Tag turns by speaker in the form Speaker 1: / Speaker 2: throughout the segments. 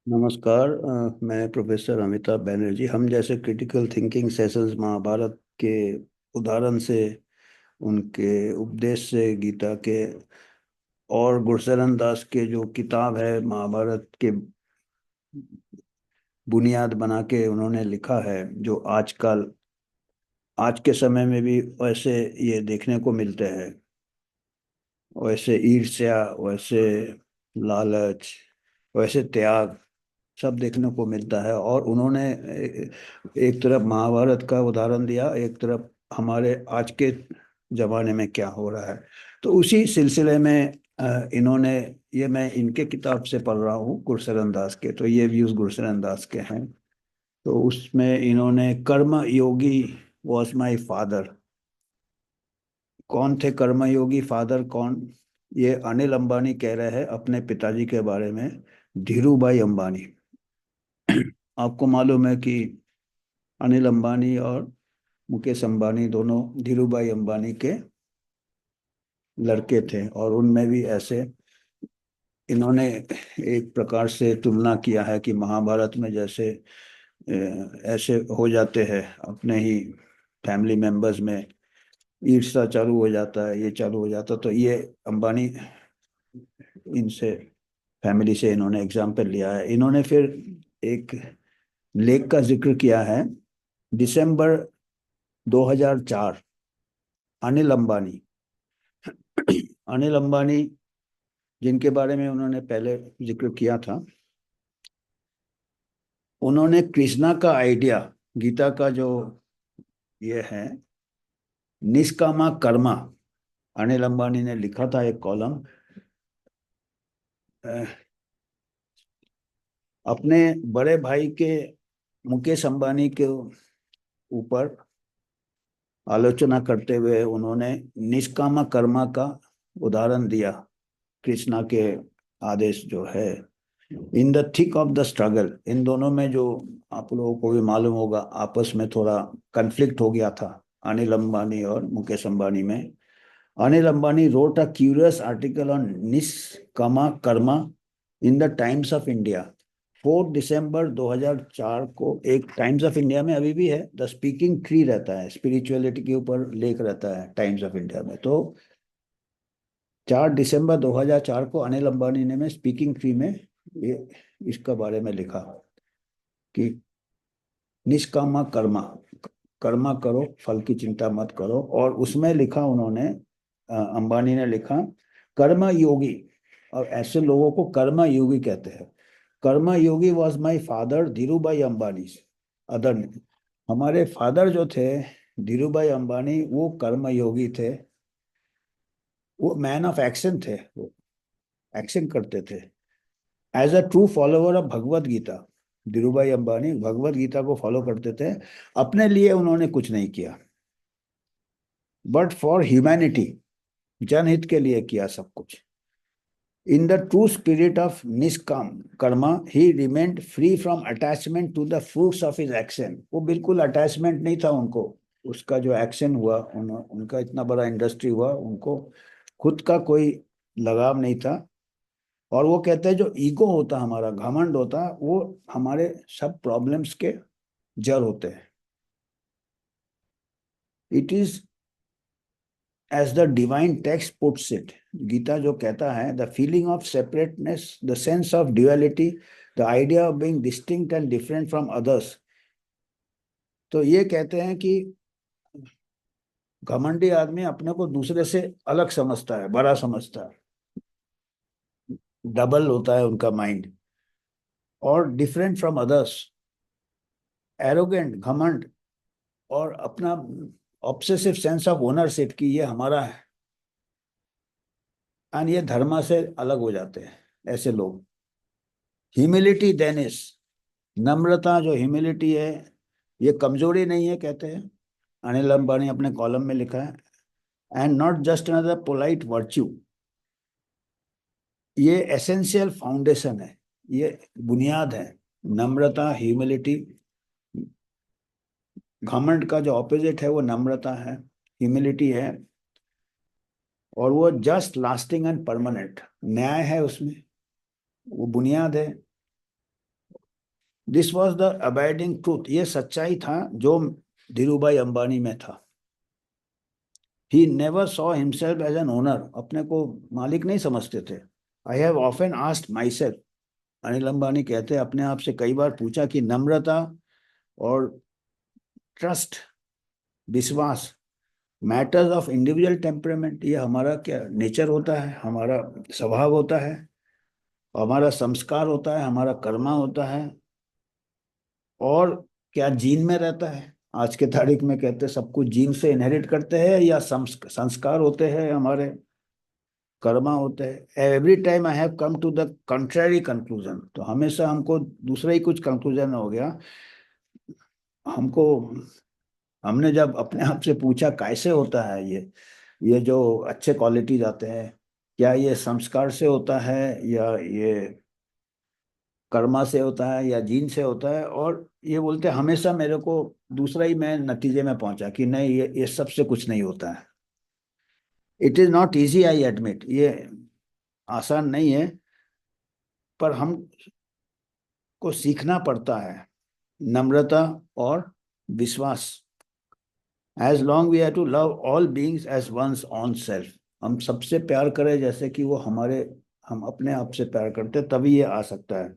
Speaker 1: नमस्कार। मैं प्रोफेसर अमिताभ बैनर्जी। हम जैसे क्रिटिकल थिंकिंग सेशंस महाभारत के उदाहरण से, उनके उपदेश से, गीता के और गुरशरण दास के जो किताब है महाभारत के बुनियाद बना के उन्होंने लिखा है, जो आजकल आज के समय में भी वैसे ये देखने को मिलते हैं। वैसे ईर्ष्या, वैसे लालच, वैसे त्याग सब देखने को मिलता है। और उन्होंने एक तरफ महाभारत का उदाहरण दिया, एक तरफ हमारे आज के जमाने में क्या हो रहा है। तो उसी सिलसिले में इन्होंने, ये मैं इनके किताब से पढ़ रहा हूँ गुरशरण दास के, तो ये व्यूज गुरशरण दास के हैं। तो उसमें इन्होंने कर्म योगी वॉज माई फादर। कौन थे कर्म योगी फादर? कौन? ये अनिल अंबानी कह रहे हैं अपने पिताजी के बारे में, धीरू भाई अंबानी। आपको मालूम है कि अनिल अंबानी और मुकेश अंबानी दोनों धीरूभाई अंबानी के लड़के थे। और उनमें भी ऐसे इन्होंने एक प्रकार से तुलना किया है कि महाभारत में जैसे ऐसे हो जाते हैं अपने ही फैमिली मेंबर्स में, ईर्ष्या चालू हो जाता है, ये चालू हो जाता, तो ये अंबानी इनसे फैमिली से इन्होंने एग्जाम्पल लिया है। इन्होंने फिर एक लेख का जिक्र किया है, दिसंबर 2004। अनिल अंबानी अनिल अंबानी जिनके बारे में उन्होंने पहले जिक्र किया था, उन्होंने कृष्णा का आइडिया, गीता का जो ये है निष्कामा कर्मा, अनिल अंबानी ने लिखा था एक कॉलम अपने बड़े भाई के मुकेश अंबानी के ऊपर आलोचना करते हुए। उन्होंने निष्कामा कर्मा का उदाहरण दिया, कृष्णा के आदेश जो है, in the thick of the struggle. इन दोनों में जो, आप लोगों को भी मालूम होगा, आपस में थोड़ा कन्फ्लिक्ट हो गया था अनिल अंबानी और मुकेश अंबानी में। Anil Ambani wrote a curious article on nishkama karma in the Times of India, 4 दिसंबर 2004 को। एक टाइम्स ऑफ इंडिया में अभी भी है, द स्पीकिंग ट्री रहता है, स्पिरिचुअलिटी के ऊपर लेख रहता है टाइम्स ऑफ इंडिया में। तो 4 दिसंबर 2004 को अनिल अंबानी ने में स्पीकिंग ट्री में ये इसका बारे में लिखा कि निष्कामा कर्मा, कर्मा करो, फल की चिंता मत करो। और उसमें लिखा उन्होंने, अंबानी ने लिखा, कर्म योगी, और ऐसे लोगों को कर्म योगी कहते हैं। कर्म योगी वॉज माई फादर धीरू भाई अंबानी अदर। हमारे फादर जो थे धीरू भाई अंबानी, वो कर्म योगी थे। वो मैन ऑफ एक्शन थे, वो एक्शन करते थे। As a true follower of Bhagavad Gita, Dhirubhai Ambani Bhagavad Gita को फॉलो करते थे। अपने लिए उन्होंने कुछ नहीं किया, बट फॉर ह्यूमैनिटी, जनहित के लिए किया सब कुछ। In the true spirit of nishkam karma he remained free from attachment to the fruits of his action. वो बिल्कुल अटैचमेंट नहीं था उनको, उसका जो एक्शन हुआ, उनका इतना बड़ा इंडस्ट्री हुआ, उनको खुद का कोई लगाव नहीं था। और वो कहते हैं जो ईगो होता, हमारा घमंड होता, वो हमारे सब प्रॉब्लम्स के जड़ होते हैं। It is as the divine text puts it, Gita जो कहता है, the feeling of separateness, the sense of duality, the idea of being distinct and different from others. तो ये कहते हैं कि घमंडी आदमी अपने को दूसरे से अलग समझता है, बड़ा समझता है, डबल होता है उनका माइंड। और डिफरेंट फ्रॉम अदर्स, एरोगेंट, घमंड, और अपना ऑब्सेसिव सेंस ऑफ ओनरशिप की ये हमारा है, एंड ये धर्म से अलग हो जाते हैं ऐसे लोग। ह्यूमिलिटी देनिस, नम्रता, जो ह्यूमिलिटी है, ये कमजोरी नहीं है कहते हैं, अनिल अंबानी अपने कॉलम में लिखा है। And not just another polite virtue, ये एसेंशियल फाउंडेशन है, ये बुनियाद है। नम्रता, ह्यूमिलिटी, घमंड का जो ऑपोजिट है वो नम्रता है, ह्यूमिलिटी है। और वो जस्ट, लास्टिंग एंड परमानेंट, न्याय है उसमें, वो बुनियाद है। This was the abiding truth, ये सच्चाई था जो धीरूभाई अंबानी में था। He never saw himself as an owner, अपने को मालिक नहीं समझते थे। I have often asked myself, Anil Ambani कहते हैं, अपने आप से कई बार पूछा कि नम्रता और ट्रस्ट, विश्वास, मैटर्स ऑफ इंडिविजुअल टेम्परामेंट, ये हमारा क्या नेचर होता है, हमारा स्वभाव होता है, हमारा संस्कार होता है, हमारा कर्मा होता है, और क्या जीन में रहता है। आज के तारीख में कहते हैं सब कुछ जीन से इनहेरिट करते हैं, या संस्कार होते हैं, हमारे कर्मा होते हैं। Every time I have come to the contrary conclusion, तो हमेशा हमको दूसरा ही कुछ कंक्लूजन हो गया। हमको, हमने जब अपने आप से पूछा कैसे होता है ये जो अच्छे क्वालिटीज आते हैं, क्या ये संस्कार से होता है, या ये कर्मा से होता है, या जीन से होता है, और ये बोलते हैं हमेशा मेरे को दूसरा ही मैं नतीजे में पहुंचा कि नहीं, ये सबसे कुछ नहीं होता है। It is not easy, I admit, ये आसान नहीं है, पर हमको सीखना पड़ता है नम्रता और विश्वास। As long we have to love all beings as one's own self, हम सबसे प्यार करें जैसे कि वो हमारे, हम अपने आप से प्यार करते हैं, तभी ये आ सकता है।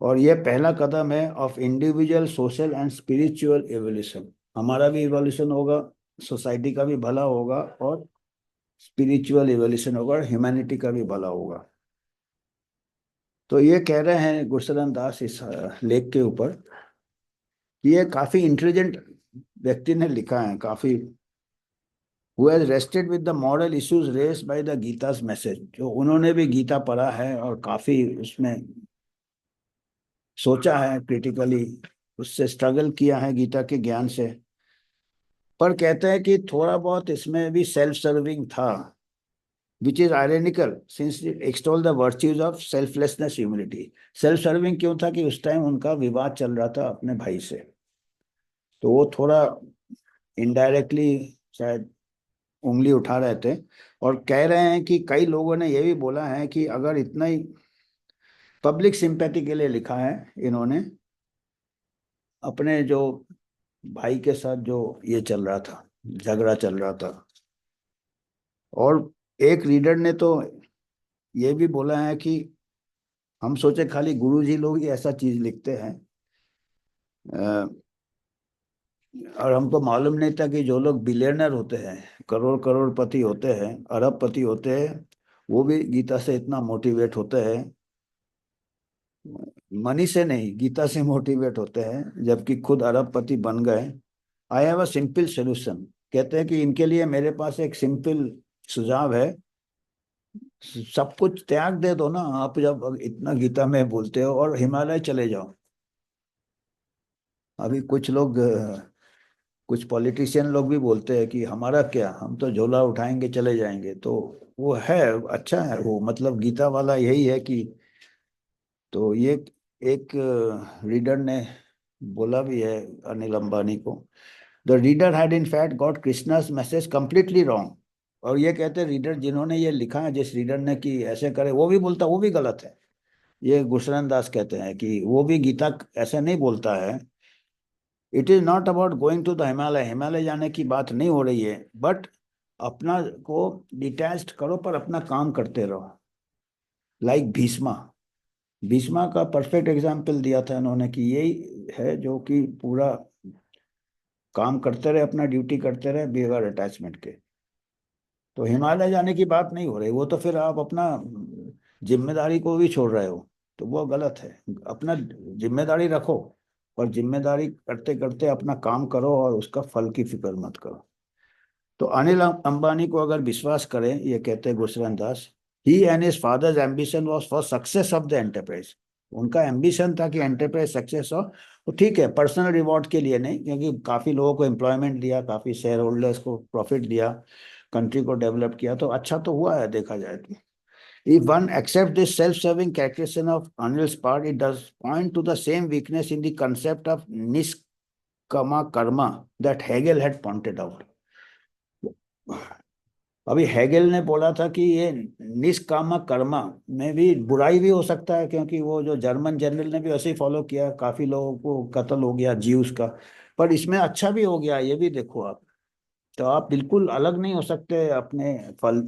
Speaker 1: और ये पहला कदम है of individual social and spiritual evolution. हमारा भी इवोल्यूशन होगा, सोसाइटी का भी भला होगा, और स्पिरिचुअल एवोल्यूशन होगा, और ह्यूमैनिटी का भी भला होगा। तो ये कह रहे हैं गुरशरण दास इस लेख के ऊपर कि ये काफी इंटेलिजेंट व्यक्ति ने लिखा है, काफी, who has rested with the moral issues raised by the गीता's message, जो उन्होंने भी गीता पढ़ा है और काफी उसमें सोचा है क्रिटिकली, उससे स्ट्रगल किया है गीता के ज्ञान से। पर कहते हैं कि थोड़ा बहुत इसमें भी सेल्फ सर्विंग था, which is ironical since it extol the virtues of selflessness humility. Self serving क्यों था कि उस टाइम उनका विवाद चल रहा था अपने भाई से, तो वो थोड़ा इनडायरेक्टली शायद उंगली उठा रहे थे। और कह रहे हैं कि कई लोगों ने ये भी बोला है कि अगर इतना ही पब्लिक सिंपैथी के लिए लिखा है इन्होंने, अपने जो भाई के साथ जो ये चल रहा था, झगड़ा चल रहा था। और एक रीडर ने तो ये भी बोला है कि हम सोचे खाली गुरुजी लोग ही ऐसा चीज लिखते हैं, अ, और हमको मालूम नहीं था कि जो लोग बिलियनर होते हैं, करोड़पति होते हैं, अरबपति होते हैं, वो भी गीता से इतना मोटिवेट होते हैं। मनी से नहीं, गीता से मोटिवेट होते हैं, जबकि खुद अरबपति बन गए। I have a simple solution, कहते हैं कि इनके लिए मेरे पास एक सिंपल सुझाव है। सब कुछ त्याग दे दो ना आप, जब इतना गीता में बोलते हो, और हिमालय चले जाओ। अभी कुछ लोग, कुछ पॉलिटिशियन लोग भी बोलते हैं कि हमारा क्या, हम तो झोला उठाएंगे चले जाएंगे, तो वो है, अच्छा है वो, मतलब गीता वाला यही है कि, तो ये एक रीडर ने बोला भी है अनिल अंबानी को, the reader had in fact got Krishna's message completely wrong. और ये कहते हैं रीडर जिन्होंने ये लिखा है, जिस रीडर ने कि ऐसे करे, वो भी बोलता वो भी गलत है। ये गुरशरण दास कहते हैं कि वो भी गीता ऐसे नहीं बोलता है। It is not about going to the Himalaya, Himalaya जाने की बात नहीं हो रही है, बट अपना को डिटैच्ड करो, पर अपना काम करते रहो। लाइक भीष्मा, भीष्मा का परफेक्ट एग्जाम्पल दिया था इन्होंने कि यही है जो कि पूरा काम करते रहे, अपना ड्यूटी करते रहे बगैर अटैचमेंट के। तो हिमालय जाने की बात नहीं हो रही, वो तो फिर आप अपना जिम्मेदारी को भी छोड़ रहे हो, तो वो गलत है। अपना जिम्मेदारी रखो, और जिम्मेदारी करते करते अपना काम करो, और उसका फल की फिक्र मत करो। तो अनिल अंबानी को अगर विश्वास करें, ये कहते हैं Gurcharan Das, he and his father's ambition was for success of the enterprise. उनका एम्बिशन था कि एंटरप्राइज सक्सेस हो। तो ठीक है, पर्सनल रिवॉर्ड के लिए नहीं, क्योंकि काफी लोगों को एम्प्लॉयमेंट दिया, काफी शेयर होल्डर्स को प्रॉफिट दिया, कंट्री को डेवलप किया, तो अच्छा तो हुआ है देखा जाए तो। If one accepts this self-serving characterization of Anil's part, it does point to the same weakness in the concept of niskama karma that Hegel had pointed out. अभी हेगेल ने बोला था कि ये निष्काम कर्मा में भी बुराई भी हो सकता है, क्योंकि वो जो जर्मन जनरल ने भी ऐसे ही फॉलो किया, काफी लोगों को कत्ल हो गया ज्यूस का, पर इसमें अच्छा भी हो गया, ये भी देखो आप। तो आप बिल्कुल अलग नहीं हो सकते अपने फल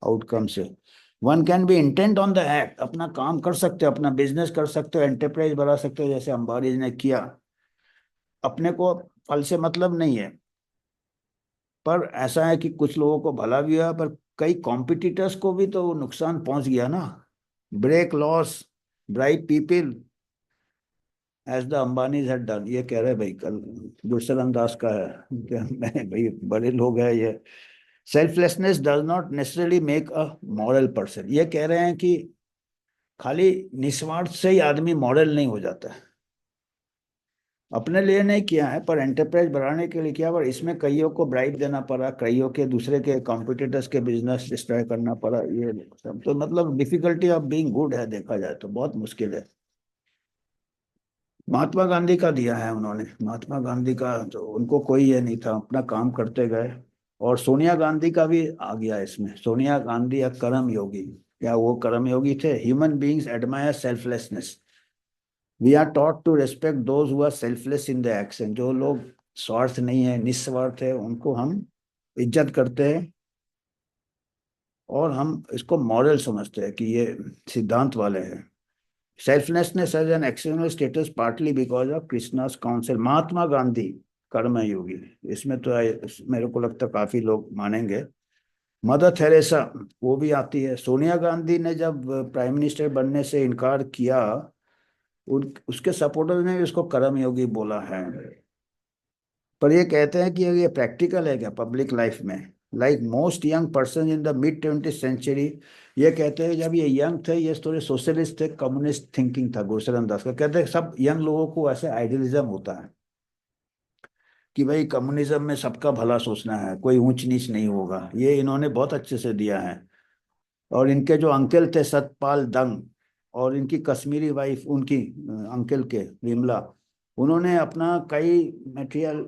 Speaker 1: आउटकम से। One can be intent on the act, अपना काम कर सकते हो, अपना बिजनेस कर सकते हो, एंटरप्राइज बढ़ा सकते हो, जैसे अंबानी ने किया। अपने को फल से मतलब नहीं है। पर ऐसा है कि कुछ लोगों को भला भी हुआ, पर कई कॉम्पिटिटर्स को भी तो नुकसान पहुंच गया ना। Break loss, bright people as the Ambanis had done, ये कह रहे भाई कल गुरशरण दास का है। मैं भाई बड़े लोग हैं ये। Selflessness does not necessarily make a moral person, ये कह रहे हैं कि खाली निस्वार्थ से ही आदमी मॉडल नहीं हो जाता है। अपने लिए नहीं किया है, पर एंटरप्राइज बढ़ाने के लिए किया, पर इसमें कईयों को ब्राइब देना पड़ा, कईयों के दूसरे के कॉम्पिटिटर्स के बिजनेस डिस्ट्रॉय करना पड़ा, ये सब तो मतलब डिफिकल्टी ऑफ बीइंग गुड है, देखा जाए तो बहुत मुश्किल है। महात्मा गांधी का दिया है उन्होंने, महात्मा गांधी का तो उनको कोई ये नहीं था, अपना काम करते गए। और सोनिया गांधी का भी आ गया इसमें, सोनिया गांधी एक कर्म योगी, क्या वो कर्म योगी थे? Human beings admire selflessness, we are taught to respect those who are selfless in the action, जो लोग स्वार्थ नहीं है, निस्वार्थ है, उनको हम इज्जत करते हैं। और हम इसको मॉरल समझते हैं कि ये सिद्धांत वाले हैं। Selflessness as an external status partly because of Krishna's counsel, Mahatma Gandhi karma yogi, इसमें तो मेरे को लगता है काफी लोग मानेंगे। मदर थेरेसा, वो भी आती है। सोनिया गांधी ने जब प्राइम मिनिस्टर बनने से इनकार किया, उसके सपोर्टर्स ने भी उसको कर्म योगी बोला है। पर ये कहते हैं कि ये प्रैक्टिकल है क्या पब्लिक लाइफ में? Like most young person in the mid 20th century, ये कहते हैं जब ये यंग थे, ये थोड़े सोशलिस्ट थे, कम्युनिस्ट थिंकिंग था गुरशरण दास का। कहते हैं सब यंग लोगों को ऐसे आइडियलिज्म होता है कि भाई कम्युनिज्म में सबका भला सोचना है, कोई ऊंच नीच नहीं होगा, ये इन्होंने बहुत अच्छे से दिया है। और इनके जो अंकल थे सतपाल दंग, और इनकी कश्मीरी वाइफ उनकी अंकल के विमला, उन्होंने अपना कई मटेरियल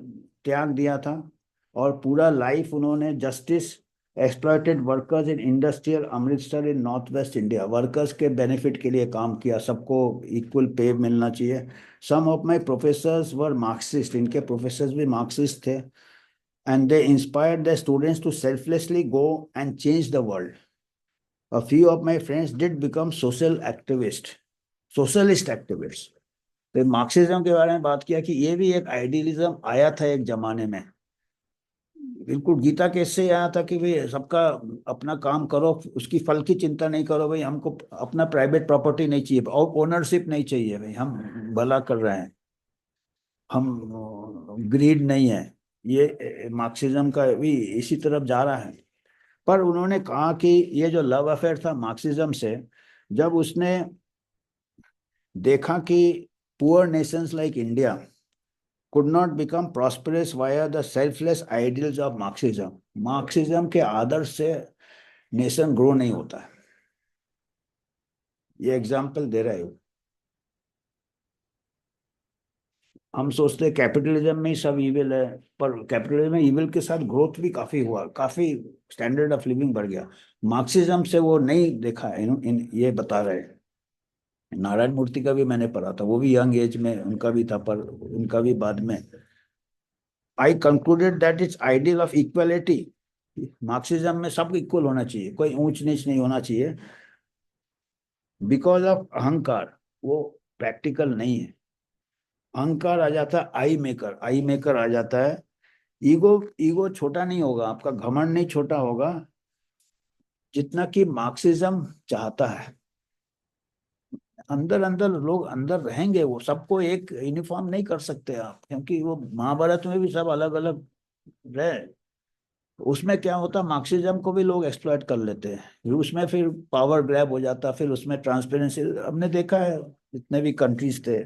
Speaker 1: त्याग दिया था। और पूरा लाइफ उन्होंने justice exploited workers in industrial Amritsar in north west India, workers के बेनिफिट के लिए काम किया, सबको इक्वल पे मिलना चाहिए। Some of my professors were Marxist, इनके प्रोफेसर्स भी मार्क्सिस्ट थे। And they inspired the students to selflessly go and change the world. A few of my friends did become social activist, socialist activists। तो Marxism के बारे में बात किया कि ये भी एक आइडियलिज्म आया था एक जमाने में। बिल्कुल गीता के इससे आया था कि भाई सबका अपना काम करो, उसकी फल की चिंता नहीं करो, भाई हमको अपना प्राइवेट प्रॉपर्टी नहीं चाहिए और ओनरशिप नहीं चाहिए, भाई हम भला कर रहे हैं, हम ग्रीड नहीं है। ये मार्क्सिज्म का भी इसी तरफ जा रहा है। पर उन्होंने कहा कि ये जो लव अफेयर था मार्क्सिज्म से, जब उसने देखा कि poor Nations like India could not become prosperous via the selfless ideals of Marxism, Marxism के आदर्श से नेशन ग्रो नहीं होता है। ये एग्जाम्पल दे रहे हो। हम सोचते हैं कैपिटलिज्म में ही सब इविल है, पर कैपिटलिज्म में इविल के साथ ग्रोथ भी काफी हुआ, काफी स्टैंडर्ड ऑफ लिविंग बढ़ गया। मार्क्सिज्म से वो नहीं देखा है, ये बता रहे हैं। नारायण मूर्ति का भी मैंने पढ़ा था, वो भी यंग एज में उनका भी था, पर उनका भी बाद में। I concluded that its ideal of equality, Marxism में सब इक्वल होना चाहिए, कोई ऊंच नीच नहीं होना चाहिए। बिकॉज ऑफ अहंकार, वो प्रैक्टिकल नहीं है। अहंकार आ जाता है, आई मेकर, आई मेकर आ जाता है। ईगो, ईगो छोटा नहीं होगा आपका, घमंड नहीं छोटा होगा जितना कि मार्क्सिज्म चाहता है। अंदर अंदर लोग अंदर रहेंगे, वो सबको एक यूनिफॉर्म नहीं कर सकते आप, क्योंकि वो महाभारत में भी सब अलग अलग रहे। उसमें क्या होता, मार्क्सिज्म को भी लोग एक्सप्लॉइट कर लेते हैं, उसमें फिर पावर ग्रैब हो जाता, फिर उसमें ट्रांसपेरेंसी हमने देखा है जितने भी कंट्रीज थे।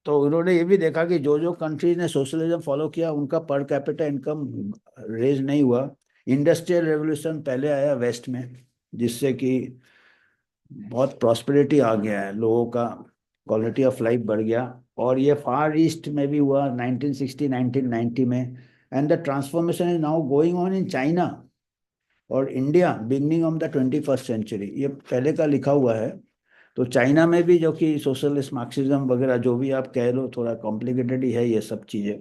Speaker 1: तो उन्होंने ये भी देखा कि जो जो कंट्रीज ने सोशलिज्म फॉलो किया उनका पर कैपिटा इनकम रेज नहीं हुआ। इंडस्ट्रियल रेवोल्यूशन पहले आया वेस्ट में, जिससे कि बहुत प्रॉस्पेरिटी आ गया है, लोगों का क्वालिटी ऑफ लाइफ बढ़ गया। और ये फार ईस्ट में भी हुआ 1960 1990 में। And the transformation is now going on in China और India beginning of the 21st century. ये पहले का लिखा हुआ है। तो चाइना में भी, जो कि सोशलिस्ट मार्क्सिज्म वगैरह जो भी आप कह लो, थोड़ा कॉम्प्लिकेटेड ही है ये सब चीजें।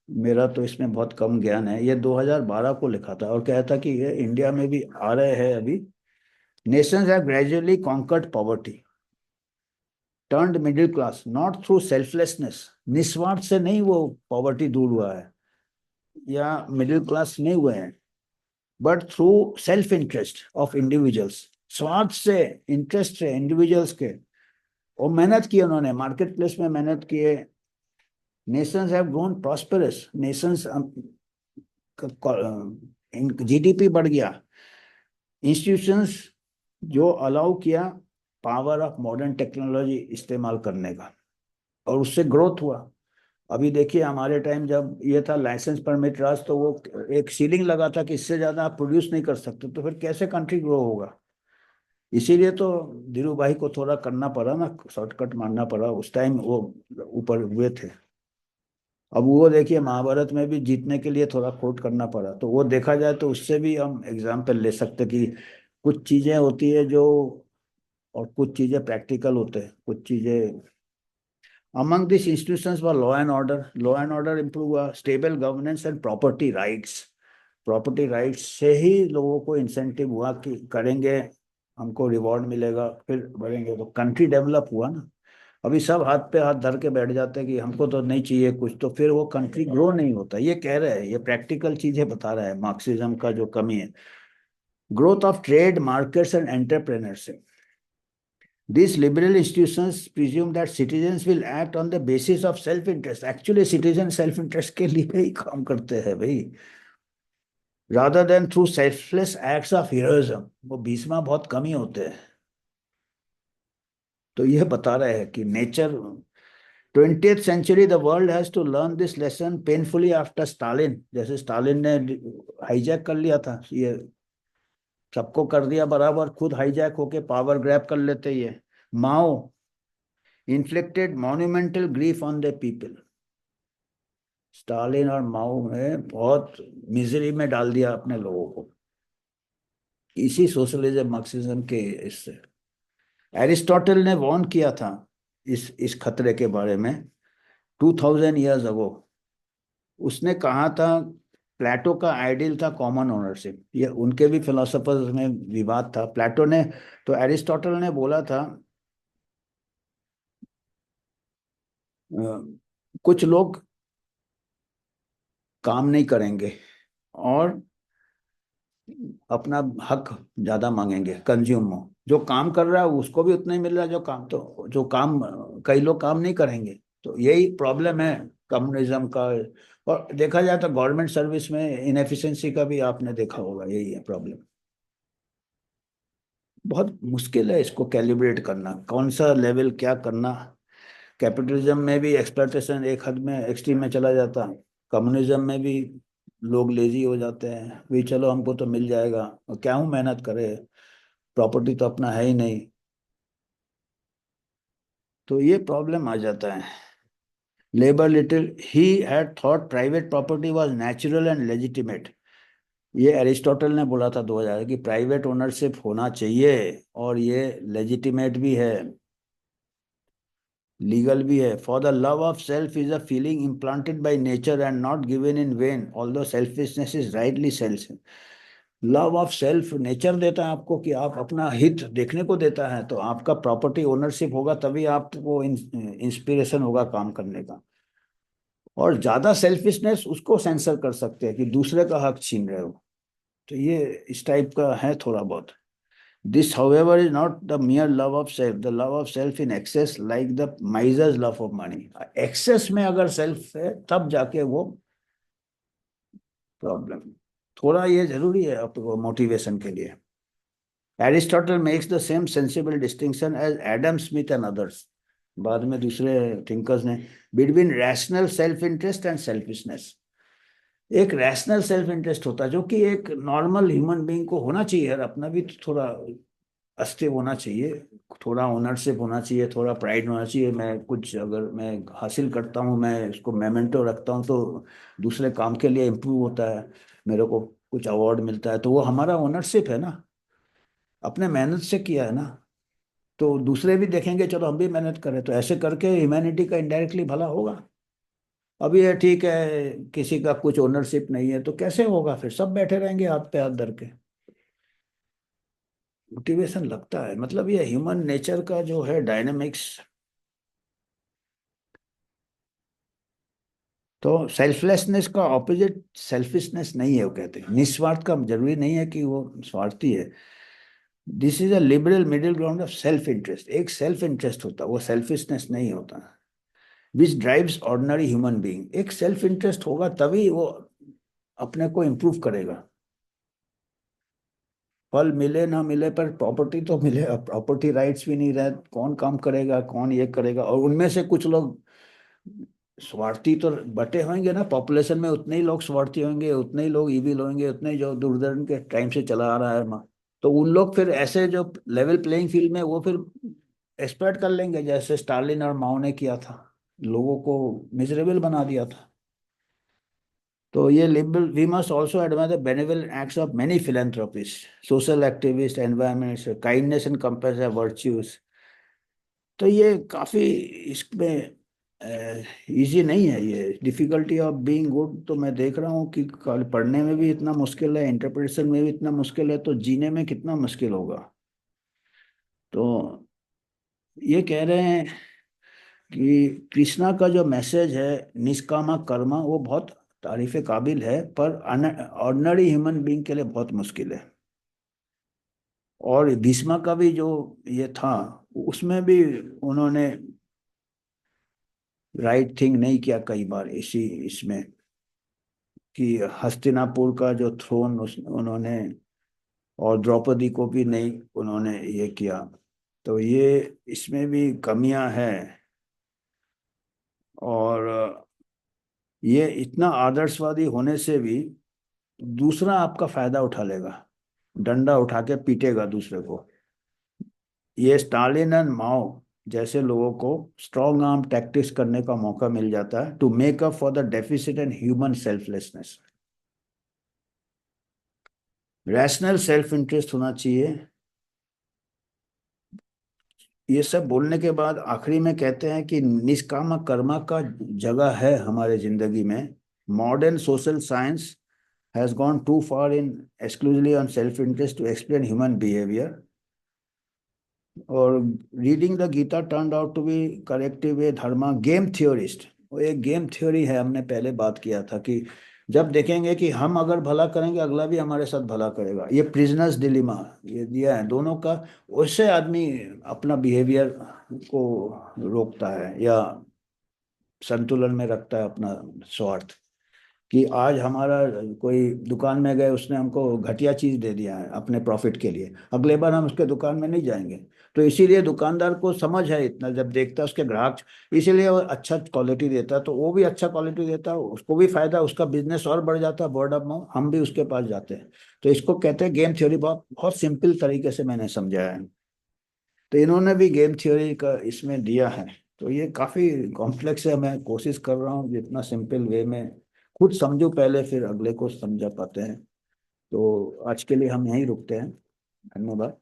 Speaker 1: मेरा तो इसमें बहुत कम ज्ञान है। ये 2012 को लिखा था और कहा था कि ये इंडिया में भी आ रहे हैं अभी। Nations have gradually conquered poverty, turned middle class, not through selflessness. निस्वार्थ से नहीं वो पॉवर्टी दूर हुआ है या मिडिल क्लास नहीं हुए हैं, but through self interest of individuals. स्वार्थ से, इंटरेस्ट से इंडिविजुअल्स के। और मेहनत की उन्होंने, मार्केट प्लेस में मेहनत किए। Nations have grown prosperous, Nations GDP बढ़ गया। इंस्टीट्यूशंस जो अलाउ किया पावर ऑफ मॉडर्न टेक्नोलॉजी इस्तेमाल करने का, और उससे ग्रोथ हुआ। अभी देखिए हमारे टाइम जब ये था लाइसेंस परमिट राज, तो वो एक सीलिंग लगा था कि इससे ज्यादा आप प्रोड्यूस नहीं कर सकते, तो फिर कैसे कंट्री ग्रो होगा। इसीलिए तो धीरू भाई को थोड़ा करना पड़ा ना, शॉर्टकट मारना पड़ा। उस टाइम वो ऊपर हुए थे। अब वो देखिए महाभारत में भी जीतने के लिए थोड़ा खोट करना पड़ा। तो वो देखा जाए तो उससे भी हम एग्जाम्पल ले सकते कि कुछ चीजें होती है जो, और कुछ चीजें प्रैक्टिकल होते हैं, कुछ चीजें। Among this institutions were law and order improve हुआ, stable governance and property rights. Property rights से ही लोगों को इंसेंटिव हुआ कि करेंगे, हमको रिवॉर्ड मिलेगा, फिर बढ़ेंगे, तो कंट्री डेवलप हुआ ना। अभी सब हाथ पे हाथ धर के बैठ जाते हैं कि हमको तो नहीं चाहिए कुछ, तो फिर वो कंट्री ग्रो नहीं होता। ये कह रहे हैं, ये प्रैक्टिकल चीजें बता रहा है मार्क्सिज्म का जो कमी है। Growth of trade markets and entrepreneurship. These liberal institutions presume that citizens will act on the basis of self-interest. Actually, citizen self-interest के लिए ही काम करते हैं भाई, rather than through selfless acts of heroism. वो भीष्मा बहुत कम ही होते हैं। तो यह बता रहे हैं कि nature 20th century the world has to learn this lesson painfully after Stalin. जैसे स्टालिन ने हाईजैक कर लिया था ये, सबको कर दिया बराबर, खुद हाईजैक होके पावर ग्रैब कर लेते ये। माओ inflicted monumental grief on the people. Stalin और माओ ने बहुत मिजरी में डाल दिया अपने लोगों को, इसी सोशलिज्म मार्क्सिज्म के इससे। एरिस्टोटल ने वार्न किया था इस खतरे के बारे में 2000 years अगो। उसने कहा था प्लेटो का आइडियल था कॉमन ओनरशिप। ये उनके भी फिलोसोफर्स में विवाद था। प्लेटो ने, तो एरिस्टोटल ने बोला था कुछ लोग काम नहीं करेंगे और अपना हक ज्यादा मांगेंगे, कंज्यूम हो। जो काम कर रहा है उसको भी उतना ही मिल रहा है जो काम, तो जो काम, कई लोग काम नहीं करेंगे। तो यही प्रॉब्लम है कम्युनिज्म का। और देखा जाए तो गवर्नमेंट सर्विस में इनएफिशिएंसी का भी आपने देखा होगा, यही है प्रॉब्लम। बहुत मुश्किल है इसको कैलिब्रेट करना, कौन सा लेवल क्या करना। कैपिटलिज्म में भी एक्सप्लॉयटेशन एक हद में एक्सट्रीम में चला जाता है। कम्युनिज्म में भी लोग लेजी हो जाते हैं, भी चलो हमको तो मिल जाएगा, और क्या हूँ मेहनत करे, प्रॉपर्टी तो अपना है ही नहीं। तो ये प्रॉब्लम आ जाता है। Labour little he had thought private property was natural and legitimate. ये एरिस्टोटल ने बोला था 2000 कि प्राइवेट ओनरशिप होना चाहिए और ये लेजिटिमेट भी है, लीगल भी है। For the love of self is a feeling implanted by nature and not given in when, although selfishness is rightly self. Love of self nature देता है आपको कि आप अपना हित देखने को देता है, तो आपका प्रॉपर्टी ओनरशिप होगा तभी आपको इंस्पिरेशन होगा काम करने का। और ज्यादा सेल्फिशनेस उसको सेंसर कर सकते हैं कि दूसरे का हक छीन रहे हो। तो ये इस टाइप का है थोड़ा बहुत। This however is not the mere love of self, the love of self in excess like the miser's love of money. Excess में अगर सेल्फ है तब जाके वो प्रॉब्लम। थोड़ा ये जरूरी है आपको मोटिवेशन के लिए। Aristotle makes the same sensible distinction as Adam Smith and others, बाद में दूसरे थिंकर्स ने, between rational self interest and selfishness. एक रैशनल सेल्फ इंटरेस्ट होता है जो कि एक नॉर्मल ह्यूमन बीइंग को होना चाहिए यार, अपना भी तो थोड़ा अस्तित्व होना चाहिए, थोड़ा ओनरशिप होना चाहिए, थोड़ा प्राइड होना चाहिए। मैं कुछ अगर मैं हासिल करता हूँ, मैं उसको मेमेंटो रखता हूँ, तो दूसरे काम के लिए इम्प्रूव होता है, मेरे को कुछ अवार्ड मिलता है, तो वो हमारा ओनरशिप है ना, अपने मेहनत से किया है ना। तो दूसरे भी देखेंगे, चलो हम भी मेहनत करें, तो ऐसे करके ह्यूमैनिटी का इनडायरेक्टली भला होगा। अब ये ठीक है, किसी का कुछ ओनरशिप नहीं है तो कैसे होगा, फिर सब बैठे रहेंगे हाथ पे हाथ धर के। मोटिवेशन लगता है, मतलब ये ह्यूमन नेचर का जो है डायनेमिक्स। तो सेल्फलेसनेस का ऑपोजिट सेल्फिशनेस नहीं है, वो कहते हैं निस्वार्थ का जरूरी नहीं है कि वो स्वार्थी है। This is a liberal middle ground of self interest, एक सेल्फ इंटरेस्ट होता है, वो सेल्फिशनेस नहीं होता, विच ड्राइव्स ऑर्डिनरी ह्यूमन बीइंग। एक सेल्फ इंटरेस्ट होगा तभी वो अपने को इम्प्रूव करेगा। फल मिले ना मिले पर प्रॉपर्टी तो मिले, प्रॉपर्टी राइट्स भी नहीं रहे, कौन काम करेगा, कौन ये करेगा। और उनमें से कुछ लोग स्वार्थी तो बटे होंगे ना, पॉपुलेशन में उतने ही लोग स्वार्थी होंगे, उतने ही लोग इविल होंगे, उतने ही जो दुर्योधन के टाइम से चला आ रहा है। तो उन लोग फिर ऐसे जो लेवल प्लेइंग फील्ड में वो फिर एक्सप्लॉइट कर लेंगे, जैसे स्टालिन और माओ ने किया था, लोगों को मिजरेबल बना दिया था। तो ये liberal, we must also admire the benevolent acts of many philanthropists, social activist, environment, kindness and compassion virtues. तो ये काफी इसमें इजी नहीं है, ये डिफिकल्टी ऑफ बीइंग गुड तो मैं देख रहा हूँ कि पढ़ने में भी इतना मुश्किल है, इंटरप्रिटेशन में भी इतना मुश्किल है, तो जीने में कितना मुश्किल होगा। तो ये कह रहे हैं कि कृष्णा का जो मैसेज है निष्कामा कर्मा, वो बहुत तारीफ काबिल है, पर ऑर्डिनरी ह्यूमन बीइंग के लिए बहुत मुश्किल है। और भीष्मा का भी जो ये था, उसमें भी उन्होंने राइट थिंग नहीं किया कई बार, इसी इसमें कि हस्तिनापुर का जो थ्रोन उन्होंने, और द्रौपदी को भी नहीं उन्होंने ये किया। तो ये इसमें भी कमियां हैं। और ये इतना आदर्शवादी होने से भी दूसरा आपका फायदा उठा लेगा, डंडा उठा के पीटेगा दूसरे को। ये स्टालिन एंड माओ जैसे लोगों को स्ट्रॉन्ग आर्म टैक्टिक्स करने का मौका मिल जाता है, to make up for the deficit and human selflessness. Rational self interest होना चाहिए। ये सब बोलने के बाद आखिरी में कहते हैं कि निष्काम कर्मा का जगह है हमारे जिंदगी में। Modern social science has gone too far in exclusively on self interest to explain human behaviour. और reading the Gita turned out to be corrective a dharma game theorist. वो एक गेम थ्योरी है, हमने पहले बात किया था कि जब देखेंगे कि हम अगर भला करेंगे अगला भी हमारे साथ भला करेगा, ये प्रिजनर्स डिलीमा ये दिया है दोनों का। उससे आदमी अपना बिहेवियर को रोकता है या संतुलन में रखता है अपना स्वार्थ। कि आज हमारा कोई दुकान में गए, उसने हमको घटिया चीज दे दिया है अपने प्रॉफिट के लिए, अगले बार हम उसके दुकान में नहीं जाएंगे। तो इसीलिए दुकानदार को समझ है इतना, जब देखता है उसके ग्राहक, इसीलिए वो अच्छा क्वालिटी देता है, तो वो भी अच्छा क्वालिटी देता है, उसको भी फायदा, उसका बिजनेस और बढ़ जाता है, वर्ड ऑफ माउथ, हम भी उसके पास जाते हैं। तो इसको कहते हैं गेम थ्योरी। बहुत बहुत सिंपल तरीके से मैंने समझाया है। तो इन्होंने भी गेम थ्योरी का इसमें दिया है। तो ये काफी कॉम्प्लेक्स है, मैं कोशिश कर रहा हूँ जितना सिंपल वे में खुद समझूं पहले, फिर अगले को समझा पाते हैं। तो आज के लिए हम यहीं रुकते हैं। धन्यवाद।